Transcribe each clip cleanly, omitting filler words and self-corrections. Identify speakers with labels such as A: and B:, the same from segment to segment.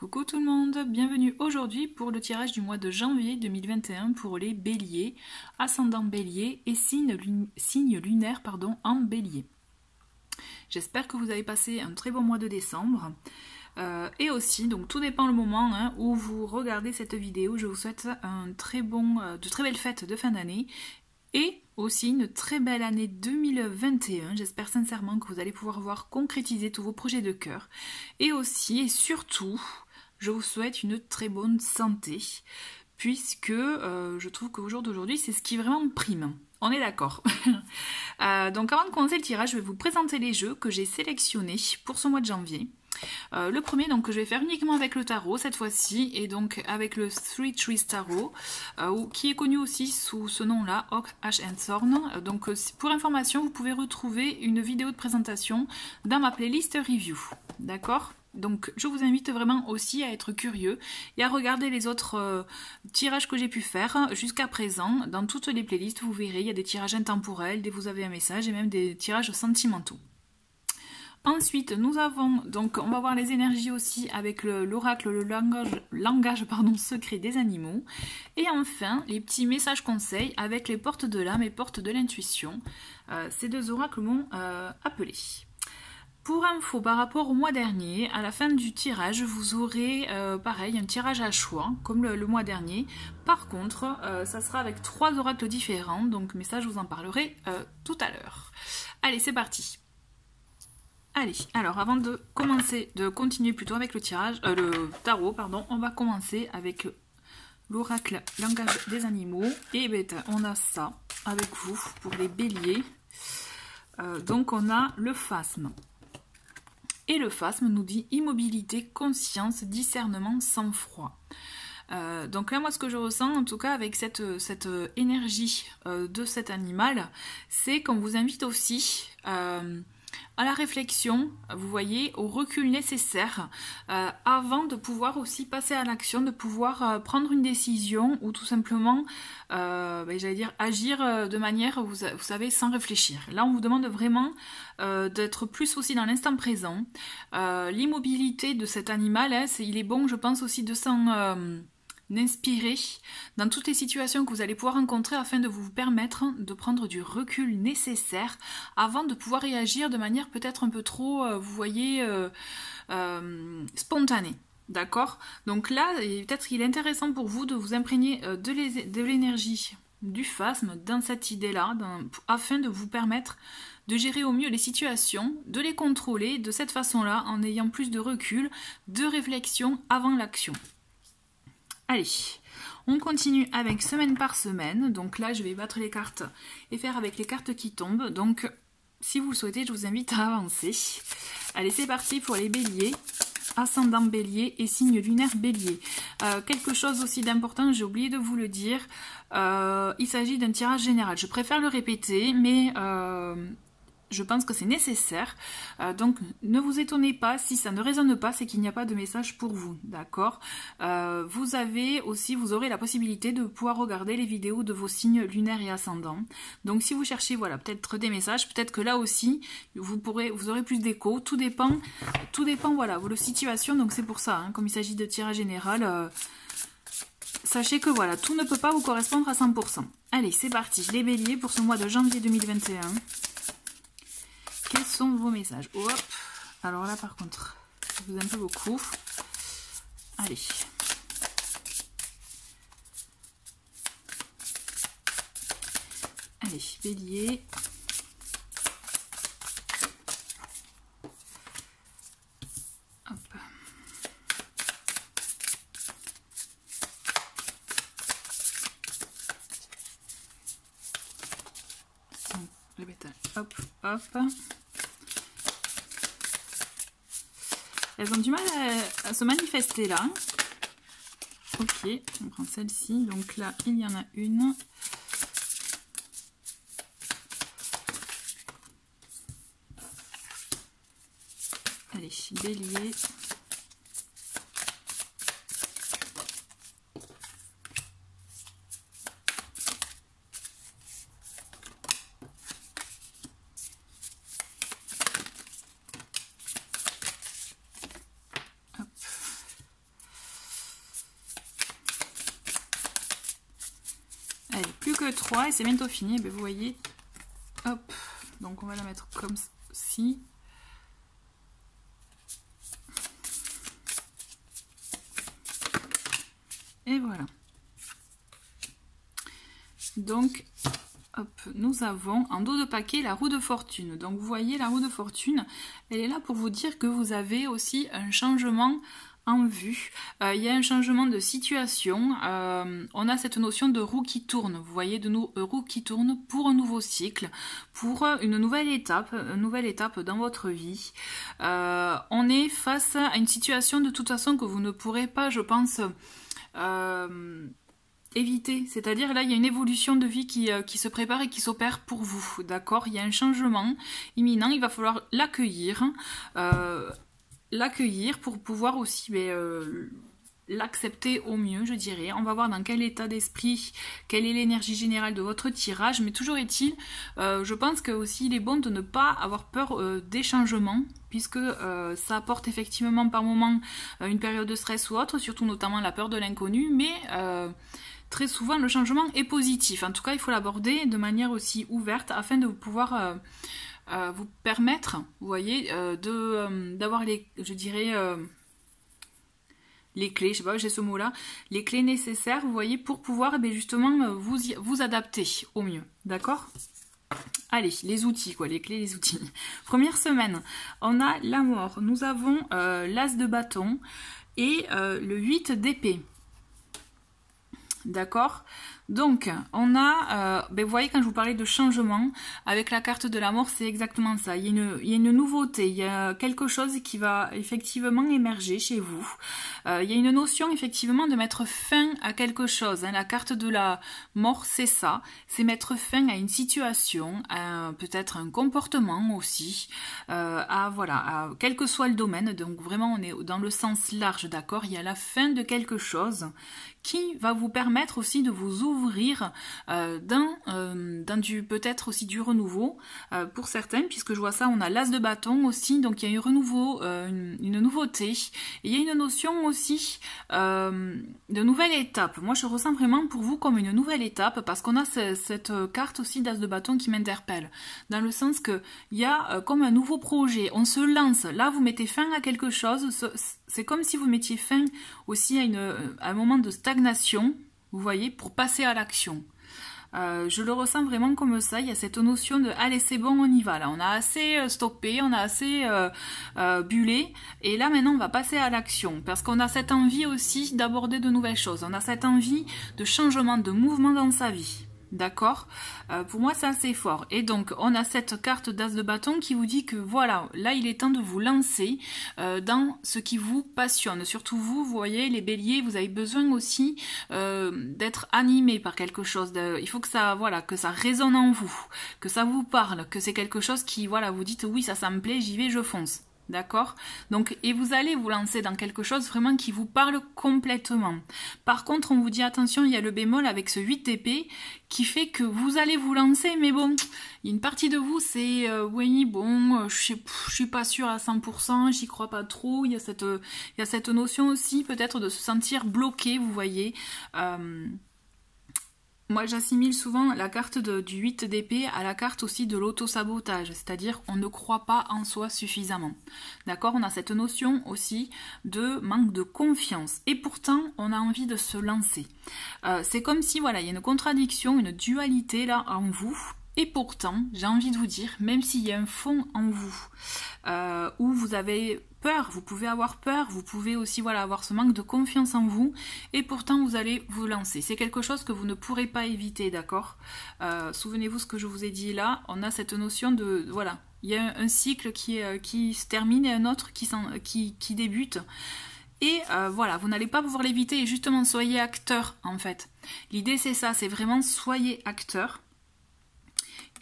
A: Coucou tout le monde, bienvenue aujourd'hui pour le tirage du mois de janvier 2021 pour les béliers, ascendant bélier et signe lunaire en bélier. J'espère que vous avez passé un très bon mois de décembre. Et aussi, donc tout dépend le moment où vous regardez cette vidéo, je vous souhaite de très belles fêtes de fin d'année et aussi une très belle année 2021. J'espère sincèrement que vous allez pouvoir voir concrétiser tous vos projets de cœur. Et aussi et surtout, je vous souhaite une très bonne santé, puisque je trouve qu'au jour d'aujourd'hui, c'est ce qui vraiment prime. On est d'accord. Donc avant de commencer le tirage, je vais vous présenter les jeux que j'ai sélectionnés pour ce mois de janvier. Le premier donc que je vais faire uniquement avec le tarot cette fois-ci, et donc avec le Three Trees Tarot, qui est connu aussi sous ce nom-là, Oak, Ash and Thorn. Donc pour information, vous pouvez retrouver une vidéo de présentation dans ma playlist review. D'accord ? Donc je vous invite vraiment aussi à être curieux et à regarder les autres tirages que j'ai pu faire jusqu'à présent. Dans toutes les playlists, vous verrez, il y a des tirages intemporels, des vous avez un message et même des tirages sentimentaux. Ensuite, nous avons, donc on va voir les énergies aussi avec l'oracle, le langage secret des animaux. Et enfin, les petits messages conseils avec les portes de l'âme et portes de l'intuition. Ces deux oracles m'ont appelé. Pour info, par rapport au mois dernier, à la fin du tirage, vous aurez pareil, un tirage à choix, comme le mois dernier. Par contre, ça sera avec 3 oracles différents, donc mais ça je vous en parlerai tout à l'heure. Allez, c'est parti. Allez, alors avant de continuer plutôt avec le tirage, le tarot, pardon, on va commencer avec l'oracle langage des animaux. Et ben, on a ça avec vous pour les béliers. Donc on a le phasme. Et le phasme nous dit immobilité, conscience, discernement, sang-froid. Donc là, moi, ce que je ressens, en tout cas, avec cette énergie de cet animal, c'est qu'on vous invite aussi à la réflexion, vous voyez, au recul nécessaire avant de pouvoir aussi passer à l'action, de pouvoir prendre une décision ou tout simplement, j'allais dire, agir de manière, vous savez, sans réfléchir. Là, on vous demande vraiment d'être plus aussi dans l'instant présent. L'immobilité de cet animal, il est bon, je pense aussi, de s'en inspirer dans toutes les situations que vous allez pouvoir rencontrer afin de vous permettre de prendre du recul nécessaire avant de pouvoir réagir de manière peut-être un peu trop, vous voyez, spontanée. D'accord ? Donc là, peut-être qu'il est intéressant pour vous de vous imprégner de l'énergie du phasme dans cette idée-là, afin de vous permettre de gérer au mieux les situations, de les contrôler de cette façon-là, en ayant plus de recul, de réflexion avant l'action. Allez, on continue avec semaine par semaine. Donc là, je vais battre les cartes et faire avec les cartes qui tombent. Donc, si vous le souhaitez, je vous invite à avancer. Allez, c'est parti pour les béliers, ascendant bélier et signe lunaire bélier. Quelque chose aussi d'important, j'ai oublié de vous le dire. Il s'agit d'un tirage général. Je préfère le répéter, mais je pense que c'est nécessaire, donc ne vous étonnez pas si ça ne résonne pas, c'est qu'il n'y a pas de message pour vous, d'accord ? Vous aurez la possibilité de pouvoir regarder les vidéos de vos signes lunaires et ascendants. Donc si vous cherchez, voilà, peut-être des messages, peut-être que là aussi, vous aurez plus d'écho, tout dépend, voilà, de la situation, donc c'est pour ça, comme il s'agit de tirage général, sachez que voilà, tout ne peut pas vous correspondre à 100%. Allez, c'est parti, les béliers pour ce mois de janvier 2021. Quels sont vos messages? Hop. Alors là, par contre, ça vous aime un peu beaucoup. Allez. Allez, bélier. Hop. Le bétail. Hop, hop. Elles ont du mal à se manifester là. Ok, on prend celle-ci. Donc là, il y en a une. Allez, bélier. que 3 et c'est bientôt fini. Et bien, vous voyez, hop, donc on va la mettre comme ci. Et voilà. Donc, hop, nous avons en dos de paquet la roue de fortune. Donc vous voyez, la roue de fortune, elle est là pour vous dire que vous avez aussi un changement en vue. Il y a un changement de situation. On a cette notion de roue qui tourne. Vous voyez, de roue qui tourne pour un nouveau cycle, pour une nouvelle étape dans votre vie. On est face à une situation de toute façon que vous ne pourrez pas, je pense, éviter, c'est-à-dire là il y a une évolution de vie qui se prépare et qui s'opère pour vous, d'accord? Il y a un changement imminent, il va falloir l'accueillir, pour pouvoir aussi l'accepter au mieux, je dirais. On va voir dans quel état d'esprit, quelle est l'énergie générale de votre tirage, mais toujours est-il, je pense que aussi il est bon de ne pas avoir peur des changements, puisque ça apporte effectivement par moment une période de stress ou autre, surtout notamment la peur de l'inconnu, mais très souvent le changement est positif. En tout cas, il faut l'aborder de manière aussi ouverte afin de pouvoir vous permettre, vous voyez, d'avoir les, je dirais, les clés, je sais pas, j'ai ce mot-là, les clés nécessaires, vous voyez, pour pouvoir justement vous adapter au mieux, d'accord? Allez, les outils, quoi, les clés, les outils. Première semaine, on a la mort, nous avons l'as de bâton et le 8 d'épée. D'accord? Donc, on a, vous voyez, quand je vous parlais de changement, avec la carte de la mort, c'est exactement ça. Il y a une nouveauté, il y a quelque chose qui va effectivement émerger chez vous. Il y a une notion, effectivement, de mettre fin à quelque chose. Hein. La carte de la mort, c'est ça. C'est mettre fin à une situation, peut-être un comportement aussi, voilà, quel que soit le domaine. Donc, vraiment, on est dans le sens large, d'accord? Il y a la fin de quelque chose qui va vous permettre aussi de vous ouvrir dans du peut-être aussi du renouveau pour certains, puisque je vois ça, on a l'as de bâton aussi, donc il y a un renouveau, une nouveauté, et il y a une notion aussi de nouvelle étape. Moi je ressens vraiment pour vous comme une nouvelle étape, parce qu'on a cette carte aussi d'as de bâton qui m'interpelle, dans le sens que il y a comme un nouveau projet, on se lance, là vous mettez fin à quelque chose, c'est comme si vous mettiez fin aussi à un moment de stagnation, vous voyez, pour passer à l'action. Je le ressens vraiment comme ça, il y a cette notion de « allez c'est bon, on y va ». Là, on a assez stoppé, on a assez bullé, et là maintenant on va passer à l'action, parce qu'on a cette envie aussi d'aborder de nouvelles choses, on a cette envie de changement, de mouvement dans sa vie. D'accord, pour moi c'est assez fort. Et donc on a cette carte d'as de bâton qui vous dit que voilà, là il est temps de vous lancer dans ce qui vous passionne. Surtout vous voyez, les béliers, vous avez besoin aussi d'être animé par quelque chose. Il faut que ça, voilà, que ça résonne en vous, que ça vous parle, que c'est quelque chose qui, voilà, vous dites oui, ça me plaît, j'y vais, je fonce. D'accord? Donc, et vous allez vous lancer dans quelque chose vraiment qui vous parle complètement. Par contre, on vous dit attention, il y a le bémol avec ce 8 d'épée qui fait que vous allez vous lancer, mais bon, il y a une partie de vous, c'est oui, bon, je suis pas sûre à 100%, j'y crois pas trop. Il y a cette notion aussi peut-être de se sentir bloqué, vous voyez. Moi, j'assimile souvent la carte du 8 d'épée à la carte aussi de l'auto-sabotage, c'est-à-dire on ne croit pas en soi suffisamment. D'accord? On a cette notion aussi de manque de confiance. Et pourtant, on a envie de se lancer. C'est comme si, voilà, il y a une contradiction, une dualité là en vous. Et pourtant, j'ai envie de vous dire, même s'il y a un fond en vous, où vous avez peur, vous pouvez avoir peur, vous pouvez aussi voilà, avoir ce manque de confiance en vous, et pourtant vous allez vous lancer. C'est quelque chose que vous ne pourrez pas éviter, d'accord? Souvenez-vous ce que je vous ai dit là, on a cette notion de, voilà, il y a un cycle qui se termine et un autre qui débute. Et voilà, vous n'allez pas pouvoir l'éviter, et justement, soyez acteur en fait. L'idée c'est ça, c'est vraiment soyez acteur.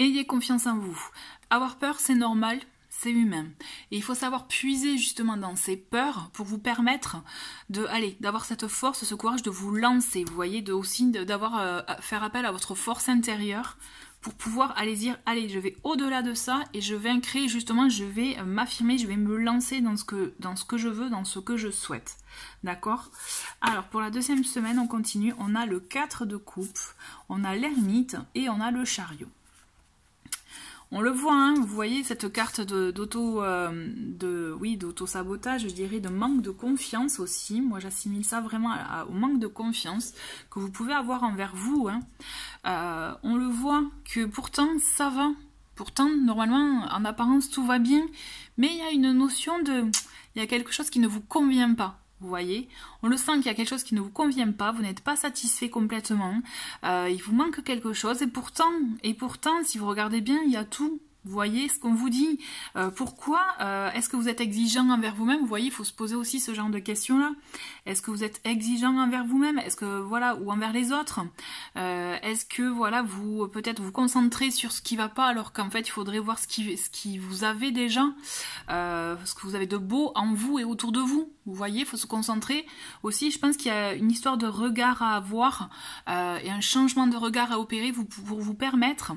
A: Ayez confiance en vous. Avoir peur, c'est normal, c'est humain. Et il faut savoir puiser justement dans ces peurs pour vous permettre d'avoir cette force, ce courage de vous lancer. Vous voyez, faire appel à votre force intérieure pour pouvoir aller dire, allez, je vais au-delà de ça et je vais créer justement, je vais m'affirmer, je vais me lancer dans ce que je veux, dans ce que je souhaite. D'accord? Alors, pour la deuxième semaine, on continue. On a le 4 de coupe, on a l'ermite et on a le chariot. On le voit, hein, vous voyez cette carte d'auto-sabotage, je dirais, de manque de confiance aussi. Moi, j'assimile ça vraiment au manque de confiance que vous pouvez avoir envers vous. Hein. On le voit que pourtant, ça va. Pourtant, normalement, en apparence, tout va bien. Mais il y a une notion de... Il y a quelque chose qui ne vous convient pas. Vous voyez, on le sent qu'il y a quelque chose qui ne vous convient pas, vous n'êtes pas satisfait complètement, il vous manque quelque chose, et pourtant, si vous regardez bien, il y a tout. Vous voyez ce qu'on vous dit. Pourquoi est-ce que vous êtes exigeant envers vous-même? Vous voyez, il faut se poser aussi ce genre de questions-là. Est-ce que vous êtes exigeant envers vous-même? Est-ce que voilà, ou envers les autres? Est-ce que voilà, vous peut-être vous concentrez sur ce qui va pas, alors qu'en fait, il faudrait voir ce qui vous avez déjà, ce que vous avez de beau en vous et autour de vous. Vous voyez, il faut se concentrer. Aussi, je pense qu'il y a une histoire de regard à avoir et un changement de regard à opérer pour vous permettre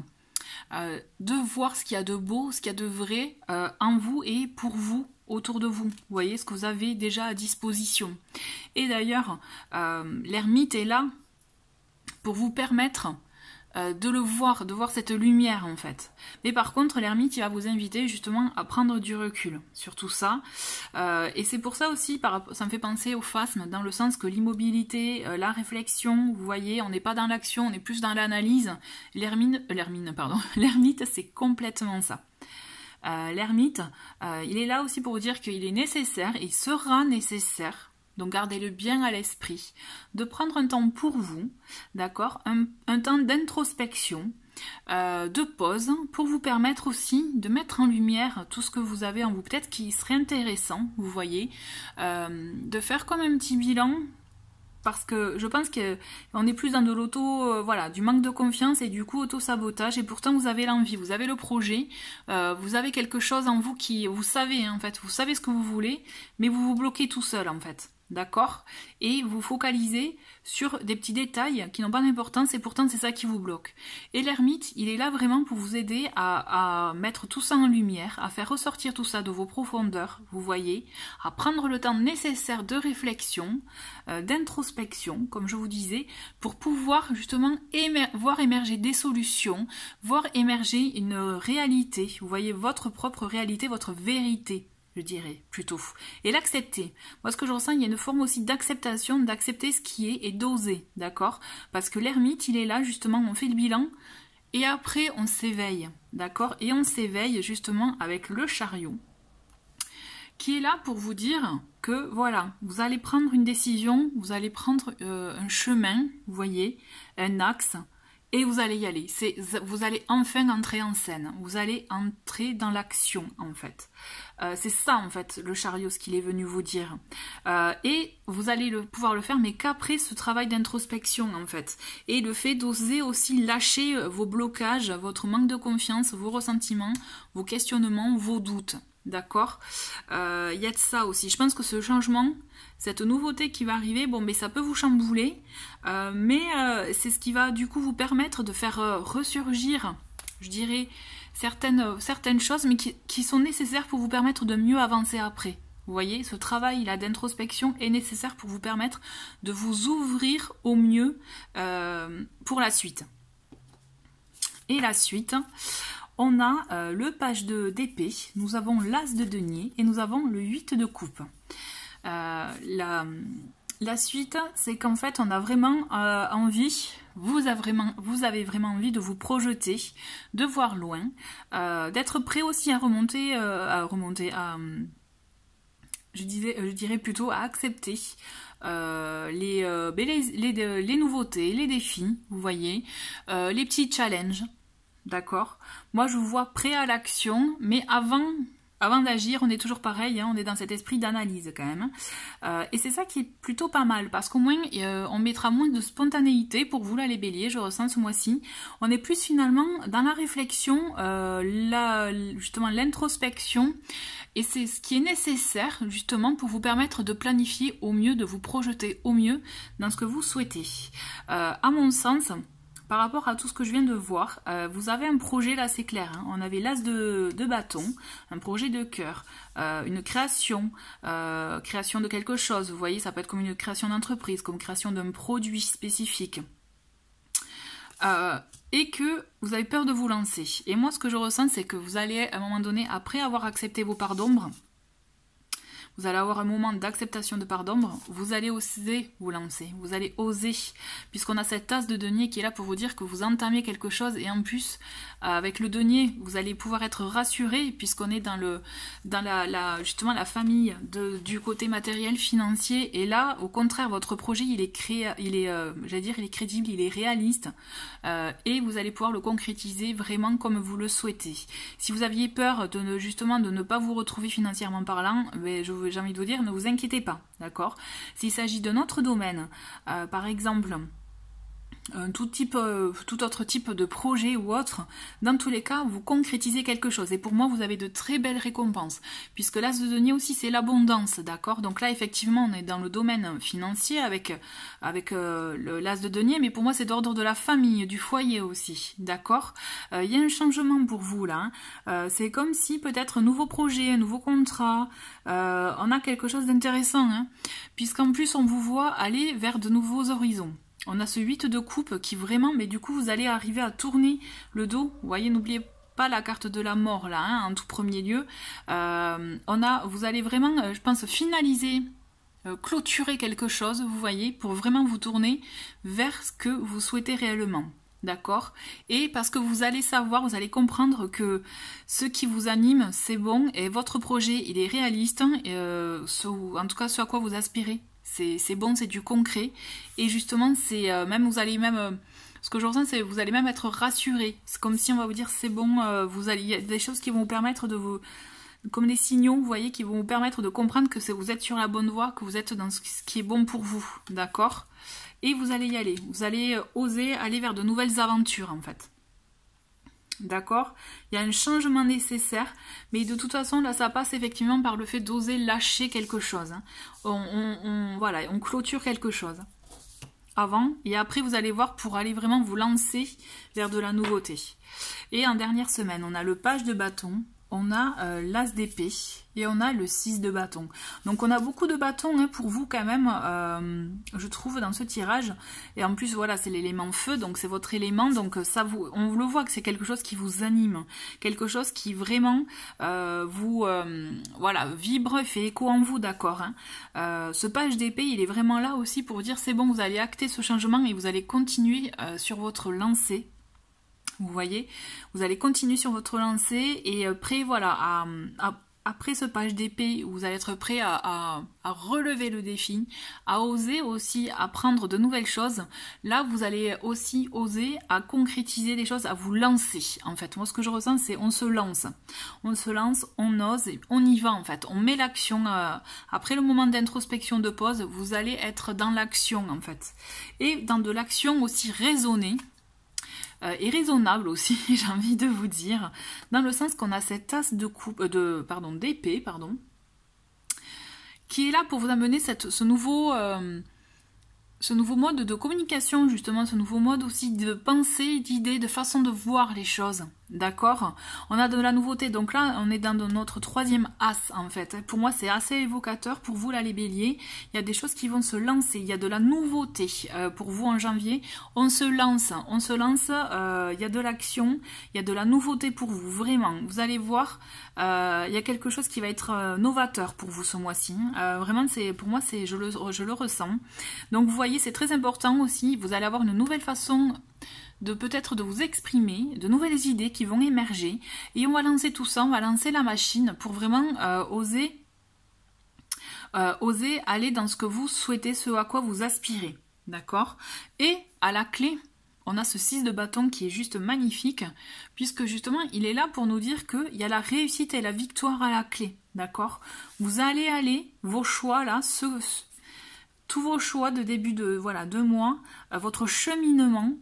A: de voir ce qu'il y a de beau, ce qu'il y a de vrai en vous et pour vous, autour de vous. Vous voyez ce que vous avez déjà à disposition. Et d'ailleurs, l'ermite est là pour vous permettre de le voir, de voir cette lumière en fait. Mais par contre, l'ermite, il va vous inviter justement à prendre du recul sur tout ça. Et c'est pour ça aussi, ça me fait penser au phasme, dans le sens que l'immobilité, la réflexion, vous voyez, on n'est pas dans l'action, on est plus dans l'analyse. L'ermite, c'est complètement ça. L'ermite, il est là aussi pour vous dire qu'il est nécessaire, il sera nécessaire, donc gardez-le bien à l'esprit, de prendre un temps pour vous, d'accord, un temps d'introspection, de pause, pour vous permettre aussi de mettre en lumière tout ce que vous avez en vous, peut-être qui serait intéressant, vous voyez, de faire comme un petit bilan, parce que je pense qu'on est plus dans de l'auto, voilà, du manque de confiance et du coup auto-sabotage, et pourtant vous avez l'envie, vous avez le projet, vous avez quelque chose en vous qui, vous savez, en fait, vous savez ce que vous voulez, mais vous vous bloquez tout seul, en fait. D'accord? Et vous focalisez sur des petits détails qui n'ont pas d'importance et pourtant c'est ça qui vous bloque. Et l'ermite, il est là vraiment pour vous aider à mettre tout ça en lumière, à faire ressortir tout ça de vos profondeurs, vous voyez, à prendre le temps nécessaire de réflexion, d'introspection, comme je vous disais, pour pouvoir justement voir émerger des solutions, voir émerger une réalité, vous voyez, votre propre réalité, votre vérité, je dirais, plutôt. Et l'accepter. Moi, ce que je ressens, il y a une forme aussi d'acceptation, d'accepter ce qui est et d'oser, d'accord? Parce que l'ermite, il est là, justement, on fait le bilan, et après, on s'éveille, d'accord? Et on s'éveille, justement, avec le chariot, qui est là pour vous dire que, voilà, vous allez prendre une décision, vous allez prendre un chemin, vous voyez, un axe, et vous allez y aller. Vous allez enfin entrer en scène. Vous allez entrer dans l'action, en fait. C'est ça, en fait, le chariot, ce qu'il est venu vous dire. Et vous allez pouvoir le faire, mais qu'après ce travail d'introspection, en fait. Et le fait d'oser aussi lâcher vos blocages, votre manque de confiance, vos ressentiments, vos questionnements, vos doutes. D'accord? Y a de ça aussi. Je pense que ce changement, cette nouveauté qui va arriver, bon, mais ça peut vous chambouler, mais c'est ce qui va du coup vous permettre de faire ressurgir, je dirais, certaines choses, mais qui sont nécessaires pour vous permettre de mieux avancer après. Vous voyez, ce travail-là d'introspection est nécessaire pour vous permettre de vous ouvrir au mieux pour la suite. Et la suite... On a le page d'épée, nous avons l'as de denier et nous avons le 8 de coupe. La suite, c'est qu'en fait, on a vraiment envie, vous avez vraiment envie de vous projeter, de voir loin, d'être prêt aussi à remonter, je dirais plutôt à accepter les nouveautés, les défis, vous voyez, les petits challenges. D'accord? Moi, je vous vois prêt à l'action, mais avant d'agir, on est toujours pareil, hein, on est dans cet esprit d'analyse quand même. Et c'est ça qui est plutôt pas mal, parce qu'au moins, on mettra moins de spontanéité pour vous, là, les béliers, je ressens ce mois-ci. On est plus finalement dans la réflexion, justement l'introspection, et c'est ce qui est nécessaire, justement, pour vous permettre de planifier au mieux, de vous projeter au mieux dans ce que vous souhaitez. À mon sens... par rapport à tout ce que je viens de voir, vous avez un projet là, c'est clair. Hein. On avait l'as de bâton, un projet de cœur, une création, création de quelque chose. Vous voyez, ça peut être comme une création d'entreprise, comme création d'un produit spécifique. Et que vous avez peur de vous lancer. Et moi, ce que je ressens, c'est que vous allez, à un moment donné, après avoir accepté vos parts d'ombre, vous allez avoir un moment d'acceptation de part d'ombre, vous allez oser vous lancer, vous allez oser, puisqu'on a cette tasse de denier qui est là pour vous dire que vous entamez quelque chose, et en plus, avec le denier, vous allez pouvoir être rassuré, puisqu'on est dans justement la famille du côté matériel, financier, et là, au contraire, votre projet, il est crédible, il est réaliste, et vous allez pouvoir le concrétiser vraiment comme vous le souhaitez. Si vous aviez peur de ne pas vous retrouver financièrement parlant, j'ai envie de vous dire, ne vous inquiétez pas, d'accord? S'il s'agit d'un autre domaine, par exemple, tout autre type de projet ou autre, dans tous les cas, vous concrétisez quelque chose. Et pour moi, vous avez de très belles récompenses, puisque l'as de denier aussi, c'est l'abondance, d'accord? Donc là, effectivement, on est dans le domaine financier avec l'as de denier, mais pour moi, c'est d'ordre de la famille, du foyer aussi, d'accord? Il y a un changement pour vous, là. C'est comme si, peut-être, un nouveau projet, un nouveau contrat, on a quelque chose d'intéressant, hein, puisqu'en plus, on vous voit aller vers de nouveaux horizons. On a ce 8 de coupe qui vraiment, mais du coup vous allez arriver à tourner le dos. Vous voyez, n'oubliez pas la carte de la mort là, hein, en tout premier lieu. Vous allez vraiment, je pense, finaliser, clôturer quelque chose, vous voyez, pour vraiment vous tourner vers ce que vous souhaitez réellement. D'accord? Et parce que vous allez savoir, vous allez comprendre que ce qui vous anime, c'est bon, et votre projet, il est réaliste, en tout cas ce à quoi vous aspirez. C'est bon, c'est du concret. Et justement, ce que je ressens, c'est que vous allez même être rassuré. C'est comme si on va vous dire, c'est bon, il y a des choses qui vont vous permettre de vous... Comme des signaux, vous voyez, qui vont vous permettre de comprendre que vous êtes sur la bonne voie, que vous êtes dans ce qui est bon pour vous. D'accord? Et vous allez y aller. Vous allez oser aller vers de nouvelles aventures, en fait. D'accord? Il y a un changement nécessaire, mais de toute façon, là, ça passe effectivement par le fait d'oser lâcher quelque chose. Hein. On clôture quelque chose avant, et après, vous allez voir pour aller vraiment vous lancer vers de la nouveauté. Et en dernière semaine, on a le page de bâton, on a l'as d'épée, et on a le 6 de bâton. Donc on a beaucoup de bâtons, hein, pour vous quand même, je trouve, dans ce tirage. Et en plus, voilà, c'est l'élément feu, donc c'est votre élément. Donc ça, on le voit que c'est quelque chose qui vous anime. Quelque chose qui vraiment vibre, fait écho en vous, d'accord, hein. Ce page d'épée, il est vraiment là aussi pour dire, c'est bon, vous allez acter ce changement et vous allez continuer sur votre lancée. Vous voyez, vous allez continuer sur votre lancée et prêt, voilà, après ce page d'épée, vous allez être prêt à relever le défi, à oser aussi apprendre de nouvelles choses. Là, vous allez aussi oser à concrétiser des choses, à vous lancer. En fait, moi, ce que je ressens, c'est on se lance. On se lance, on ose, et on y va, en fait. On met l'action. Après le moment d'introspection, de pause, vous allez être dans l'action, en fait. Et dans de l'action aussi raisonnée. Et raisonnable aussi, j'ai envie de vous dire, dans le sens qu'on a cette tasse d'épée, qui est là pour vous amener ce nouveau mode de communication, justement, ce nouveau mode aussi de pensée, d'idée, de façon de voir les choses. D'accord? On a de la nouveauté, donc là on est dans notre troisième as en fait. Pour moi c'est assez évocateur, pour vous là les béliers, il y a des choses qui vont se lancer, il y a de la nouveauté pour vous en janvier, on se lance, il y a de l'action, il y a de la nouveauté pour vous, vraiment. Vous allez voir, il y a quelque chose qui va être novateur pour vous ce mois-ci. Vraiment, pour moi je le ressens. Donc vous voyez, c'est très important aussi, vous allez avoir une nouvelle façon peut-être de vous exprimer, de nouvelles idées qui vont émerger, et on va lancer tout ça, on va lancer la machine pour vraiment oser aller dans ce que vous souhaitez, ce à quoi vous aspirez, d'accord? Et à la clé, on a ce 6 de bâton qui est juste magnifique, puisque justement il est là pour nous dire qu'il y a la réussite et la victoire à la clé, d'accord? Vous allez aller, vos choix là, tous vos choix de début de mois, votre cheminement,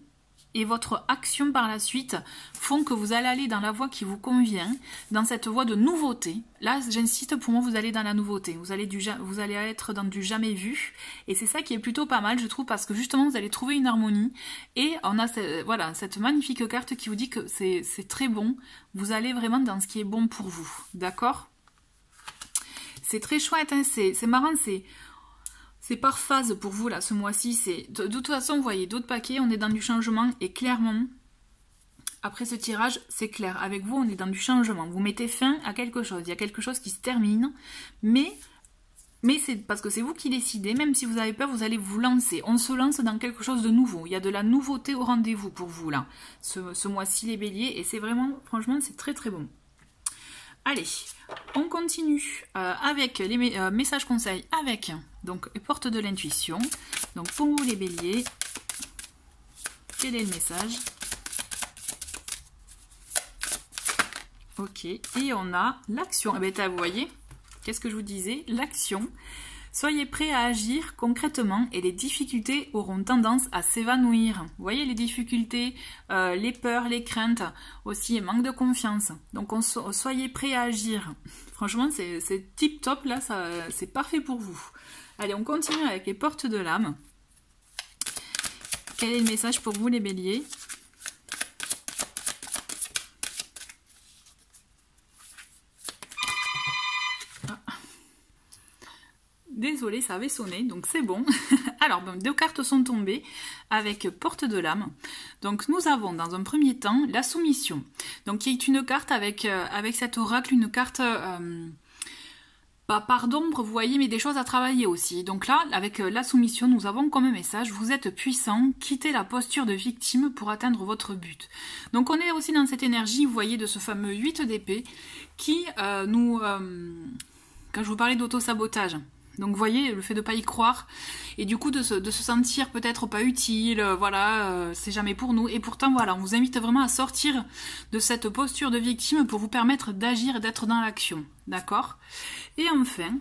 A: et votre action par la suite font que vous allez aller dans la voie qui vous convient, dans cette voie de nouveauté. Là, j'insiste, pour moi, vous allez dans la nouveauté. Vous allez être dans du jamais vu. Et c'est ça qui est plutôt pas mal, je trouve, parce que justement, vous allez trouver une harmonie. Et on a voilà, cette magnifique carte qui vous dit que c'est très bon. Vous allez vraiment dans ce qui est bon pour vous. D'accord? C'est très chouette, hein, c'est marrant, c'est par phase pour vous, là, ce mois-ci. De toute façon, vous voyez d'autres paquets, on est dans du changement. Et clairement, après ce tirage, c'est clair. Avec vous, on est dans du changement. Vous mettez fin à quelque chose. Il y a quelque chose qui se termine. Mais c'est parce que c'est vous qui décidez. Même si vous avez peur, vous allez vous lancer. On se lance dans quelque chose de nouveau. Il y a de la nouveauté au rendez-vous pour vous, là. Ce mois-ci, les béliers. Et c'est vraiment, franchement, c'est très très bon. Allez, on continue avec les messages conseils avec donc porte de l'intuition. Donc pour vous les béliers, quel est le message? Ok, et on a l'action. Eh bien, vous voyez, qu'est-ce que je vous disais? L'action. Soyez prêts à agir concrètement et les difficultés auront tendance à s'évanouir. Vous voyez les difficultés, les peurs, les craintes, aussi manque de confiance. Donc soyez prêts à agir. Franchement, c'est tip top là, c'est parfait pour vous. Allez, on continue avec les portes de l'âme. Quel est le message pour vous les béliers? Désolée, ça avait sonné, donc c'est bon. Alors, deux cartes sont tombées avec porte de l'âme. Donc, nous avons dans un premier temps la soumission. Donc, qui est une carte avec cet oracle, une carte pas par d'ombre, vous voyez, mais des choses à travailler aussi. Donc là, avec la soumission, nous avons comme message, vous êtes puissant, quittez la posture de victime pour atteindre votre but. Donc, on est aussi dans cette énergie, vous voyez, de ce fameux 8 d'épée qui quand je vous parlais d'auto-sabotage. Donc vous voyez, le fait de ne pas y croire, et du coup de se sentir peut-être pas utile, voilà, c'est jamais pour nous. Et pourtant, voilà, on vous invite vraiment à sortir de cette posture de victime pour vous permettre d'agir et d'être dans l'action, d'accord? Et enfin,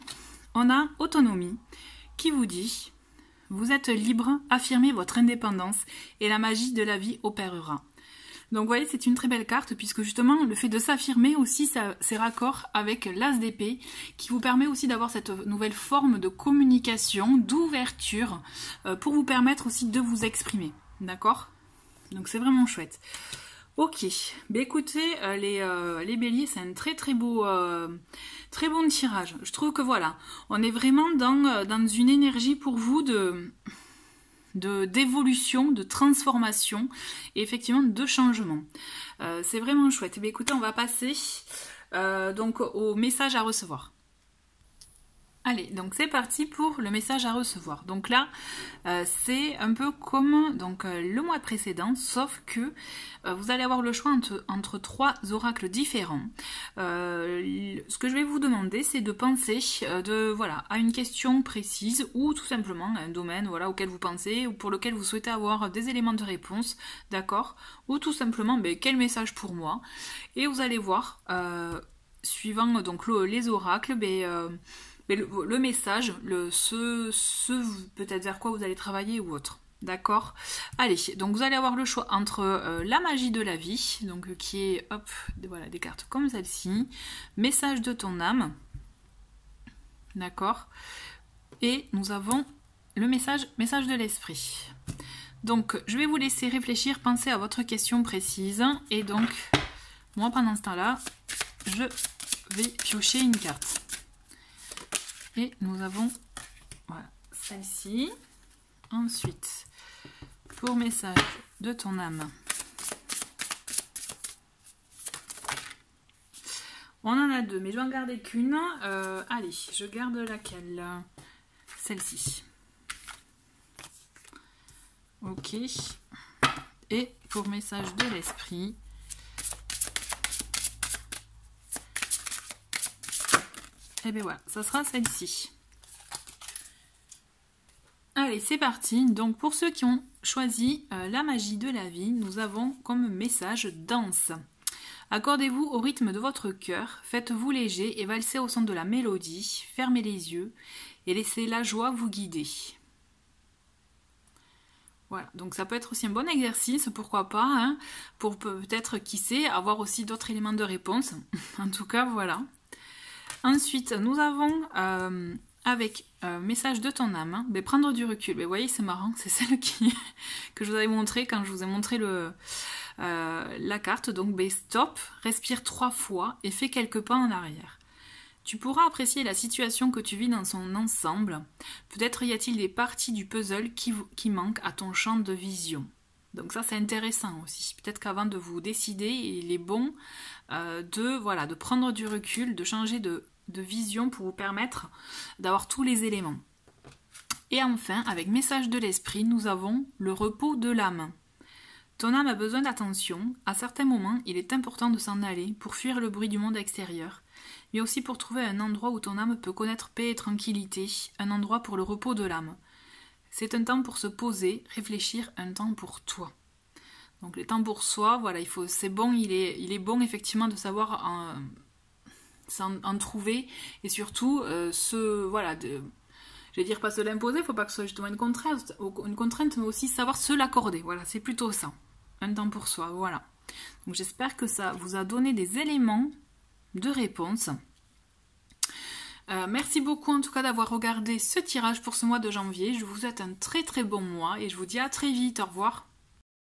A: on a autonomie, qui vous dit, vous êtes libre, affirmez votre indépendance, et la magie de la vie opérera. Donc vous voyez, c'est une très belle carte puisque justement le fait de s'affirmer aussi, c'est raccord avec l'as d'épée qui vous permet aussi d'avoir cette nouvelle forme de communication, d'ouverture pour vous permettre aussi de vous exprimer. D'accord? Donc c'est vraiment chouette. Ok, bah écoutez, les béliers, c'est un très très beau, très bon tirage. Je trouve que voilà, on est vraiment dans une énergie pour vous d'évolution, de transformation et effectivement de changement. C'est vraiment chouette. Mais écoutez, on va passer donc au message à recevoir. Allez, donc c'est parti pour le message à recevoir. Donc là, c'est un peu comme donc, le mois précédent, sauf que vous allez avoir le choix entre 3 oracles différents. Ce que je vais vous demander, c'est de penser voilà, à une question précise ou tout simplement à un domaine voilà, auquel vous pensez ou pour lequel vous souhaitez avoir des éléments de réponse, d'accord? Ou tout simplement, quel message pour moi? Et vous allez voir, suivant donc, les oracles, le message, peut-être vers quoi vous allez travailler ou autre. D'accord? Allez, donc vous allez avoir le choix entre la magie de la vie, donc qui est, hop, voilà, des cartes comme celle-ci, message de ton âme, d'accord? Et nous avons le message de l'esprit. Donc, je vais vous laisser réfléchir, penser à votre question précise, et donc, moi, pendant ce temps-là, je vais piocher une carte. Et nous avons voilà, celle-ci. Ensuite, pour message de ton âme, on en a 2, mais je vais en garder qu'une. Allez, je garde laquelle? Celle-ci. Ok. Et pour message de l'esprit, et bien voilà, ça sera celle-ci. Allez, c'est parti. Donc pour ceux qui ont choisi la magie de la vie, nous avons comme message danse. Accordez-vous au rythme de votre cœur, faites-vous léger et valsez au son de la mélodie, fermez les yeux et laissez la joie vous guider. Voilà, donc ça peut être aussi un bon exercice, pourquoi pas, hein, pour peut-être, qui sait, avoir aussi d'autres éléments de réponse. En tout cas, voilà. Ensuite, nous avons avec message de ton âme, hein, prendre du recul. Vous voyez, c'est marrant, c'est celle que je vous avais montré quand je vous ai montré la carte. Donc, stop, respire 3 fois et fais quelques pas en arrière. Tu pourras apprécier la situation que tu vis dans son ensemble. Peut-être y a-t-il des parties du puzzle qui manquent à ton champ de vision. Donc ça, c'est intéressant aussi. Peut-être qu'avant de vous décider, il est bon de prendre du recul, de changer de vision pour vous permettre d'avoir tous les éléments. Et enfin, avec message de l'esprit, nous avons le repos de l'âme. Ton âme a besoin d'attention. À certains moments, il est important de s'en aller pour fuir le bruit du monde extérieur, mais aussi pour trouver un endroit où ton âme peut connaître paix et tranquillité, un endroit pour le repos de l'âme. C'est un temps pour se poser, réfléchir, un temps pour toi. Donc les temps pour soi, voilà, c'est bon, il est bon effectivement de savoir en trouver, et surtout je vais dire pas se l'imposer, il ne faut pas que ce soit justement une contrainte, mais aussi savoir se l'accorder. Voilà, c'est plutôt ça. Un temps pour soi, voilà. Donc j'espère que ça vous a donné des éléments de réponse. Merci beaucoup en tout cas d'avoir regardé ce tirage pour ce mois de janvier. Je vous souhaite un très très bon mois et je vous dis à très vite. Au revoir.